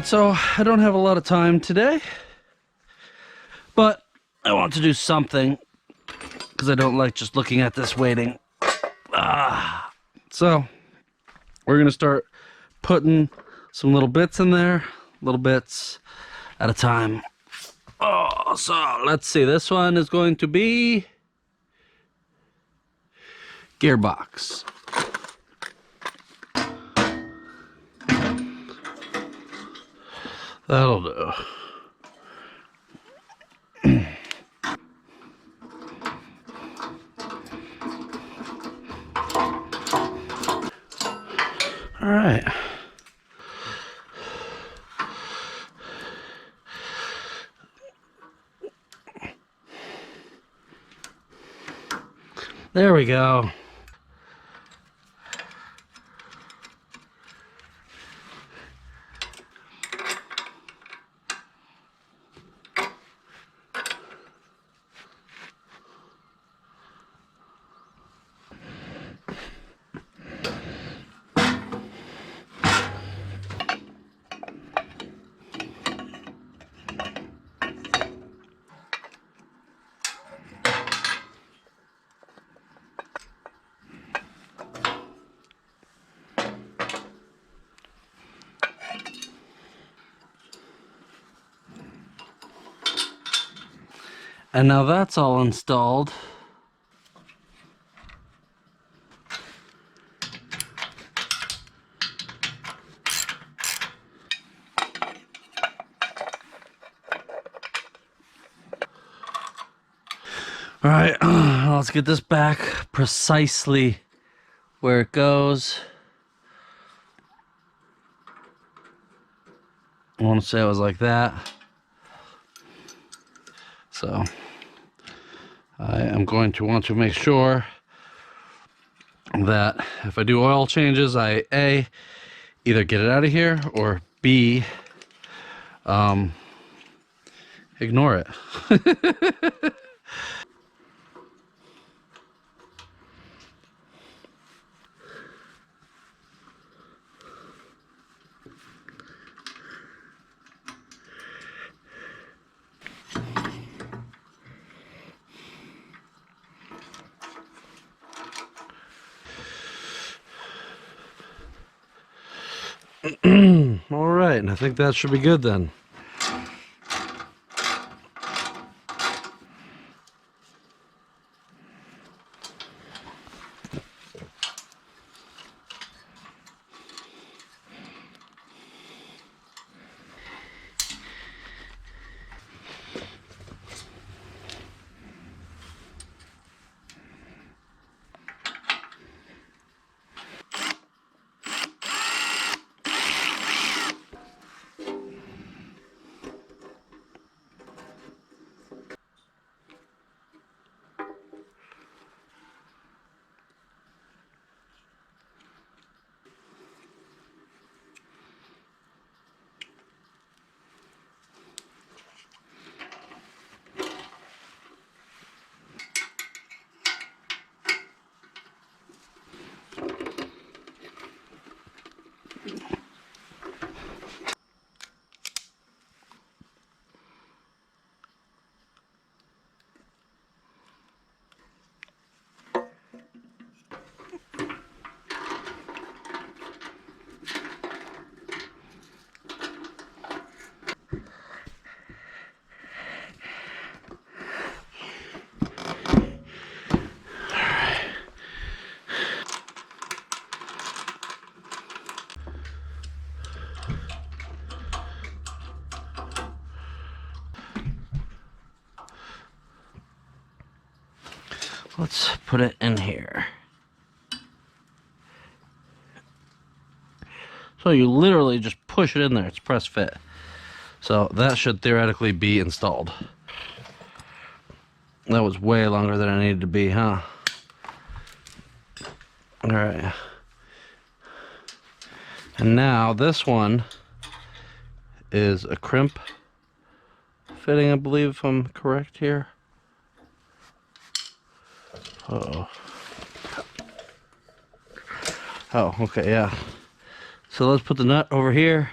Alright, so I don't have a lot of time today, but I want to do something because I don't like just looking at this waiting. So we're going to start putting some little bits in there, little bits at a time. Oh, so let's see. This one is going to be gearbox. That'll do. All right. There we go. And now that's all installed. All right, let's get this back precisely where it goes. I want to say it was like that. So I am going to want to make sure that if I do oil changes, I A, either get it out of here, or B, ignore it. All right, and I think that should be good then. Let's put it in here. So you literally just push it in there. It's press fit. So that should theoretically be installed. That was way longer than it needed to be, huh? All right. And now this one is a crimp fitting, I believe, if I'm correct here. Uh-oh. Oh, okay, yeah. So let's put the nut over here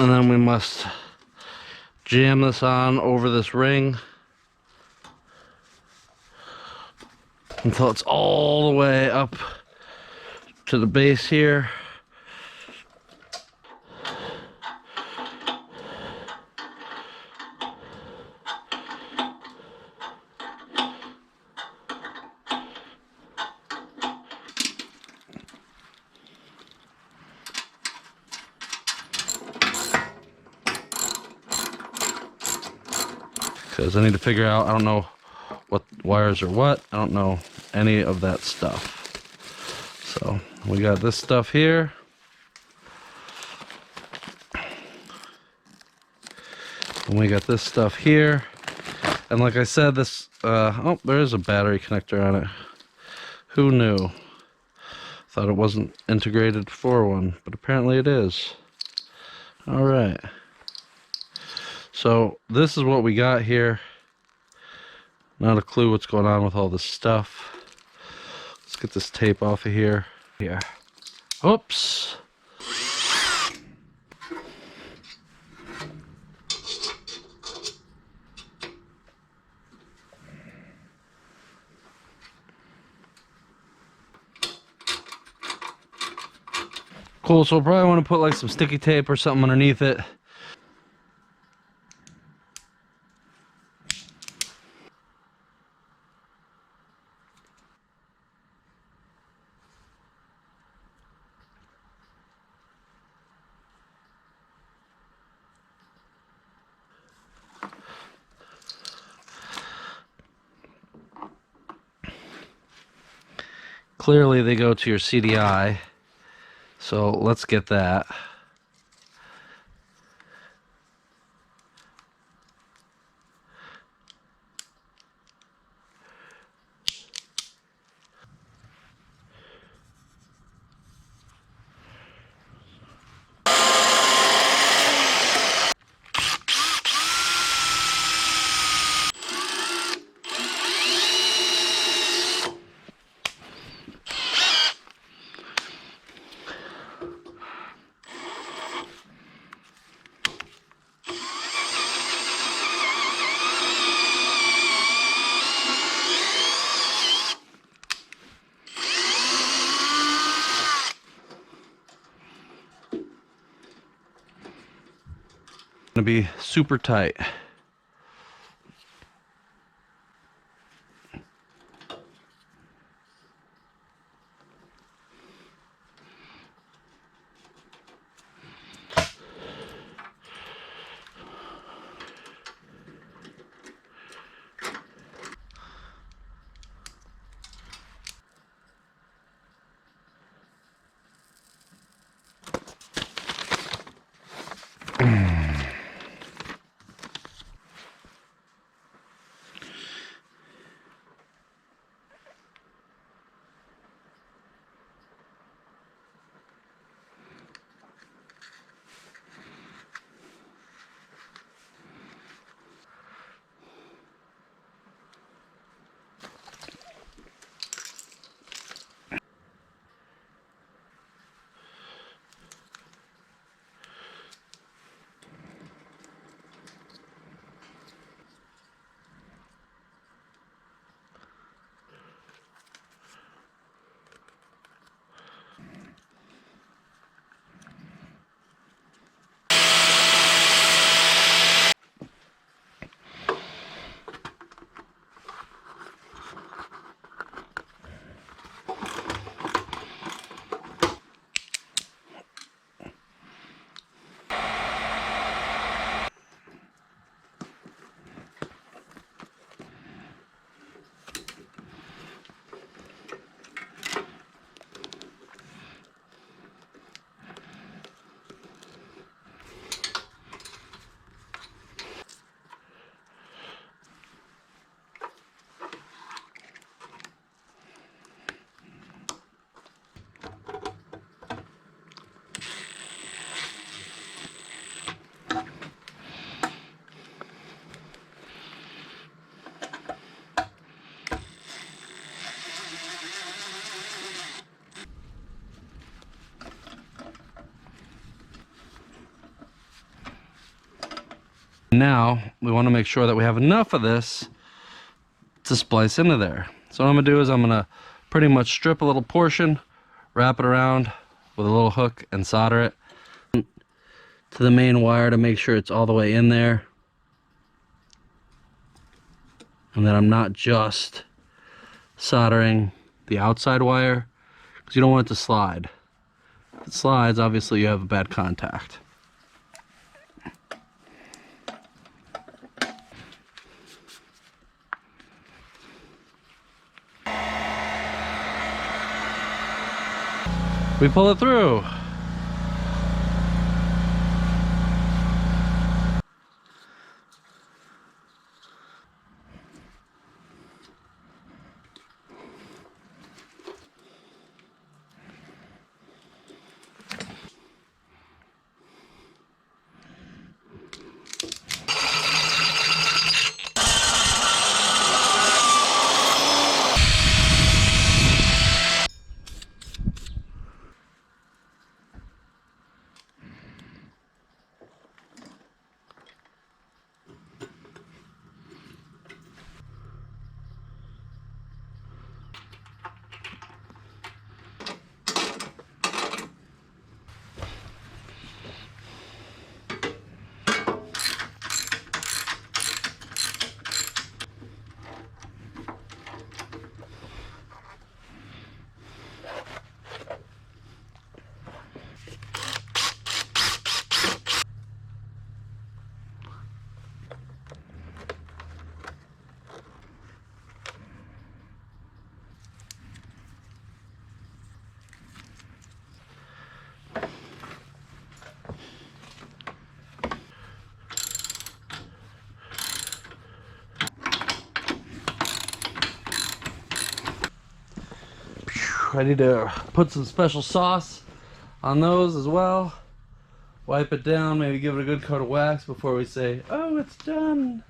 And then we must jam this on over this ring until it's all the way up to the base here. Because I need to figure out, I don't know what wires are what. I don't know any of that stuff. So we got this stuff here. And we got this stuff here. And like I said, this, oh, there is a battery connector on it. Who knew? Thought it wasn't integrated for one, but apparently it is. All right. So this is what we got here. Not a clue what's going on with all this stuff. Let's get this tape off of here. Here. Oops. Cool, so we'll probably want to put like some sticky tape or something underneath it. Clearly they go to your CDI, so let's get that. Gonna be super tight. Now we want to make sure that we have enough of this to splice into there. So what I'm gonna do is I'm gonna pretty much strip a little portion, wrap it around with a little hook and solder it to the main wire to make sure it's all the way in there. And then I'm not just soldering the outside wire, because you don't want it to slide. If it slides, obviously you have a bad contact. We pull it through. I need to put some special sauce on those as well. Wipe it down, maybe give it a good coat of wax before we say, oh, it's done.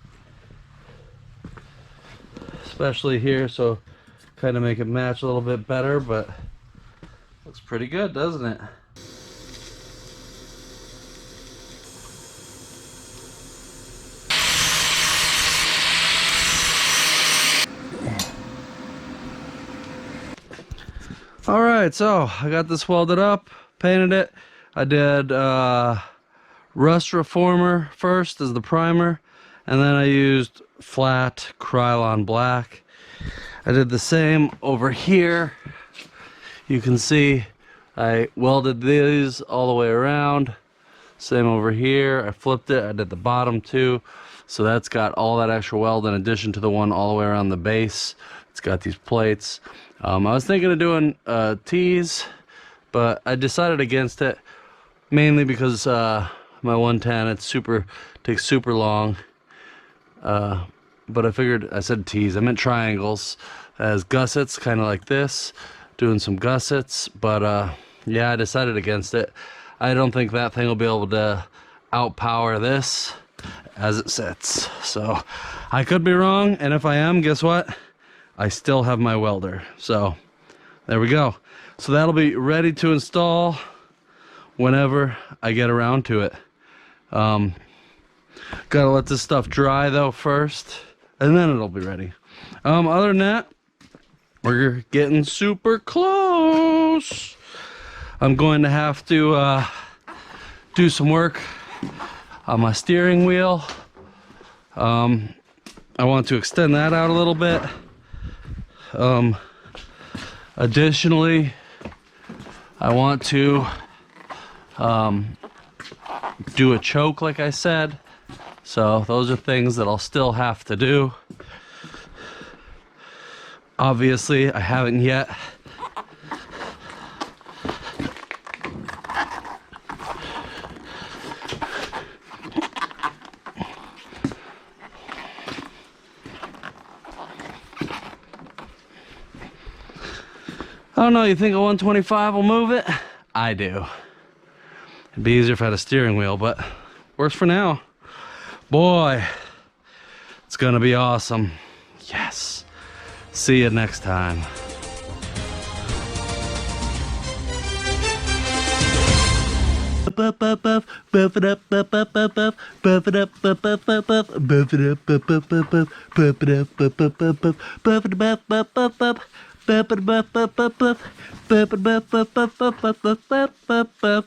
Especially here, so kind of make it match a little bit better, but looks pretty good, doesn't it? All right, so I got this welded up, painted it. I did rust reformer first as the primer, and then I used flat Krylon black. I did the same over here. You can see I welded these all the way around. Same over here. I flipped it. I did the bottom too. So that's got all that extra weld in addition to the one all the way around the base. It's got these plates. I was thinking of doing T's, but I decided against it mainly because my 110 takes super long. But I figured, I said T's, I meant triangles as gussets, kind of like this, doing some gussets. But yeah, I decided against it. I don't think that thing will be able to outpower this as it sits. So I could be wrong, and if I am, guess what? I still have my welder. So there we go. So that'll be ready to install whenever I get around to it. Gotta let this stuff dry though first, and then it'll be ready. Other than that, we're getting super close. I'm going to have to do some work on my steering wheel. I want to extend that out a little bit. Additionally, I want to do a choke like I said. So those are things that I'll still have to do. Obviously, I haven't yet. I don't know, you think a 125 will move it? I do. It'd be easier if I had a steering wheel, but works for now. Boy, it's gonna be awesome. Yes. See you next time. buff buff buff buff buff it up buff buff buff buff buff it up buff buff buff buff buff it up buff buff buff buff buff it up buff buff buff buff buff it buff buff buff buff buff it buff buff buff buff buff it buff buff buff buff buff buff buff buff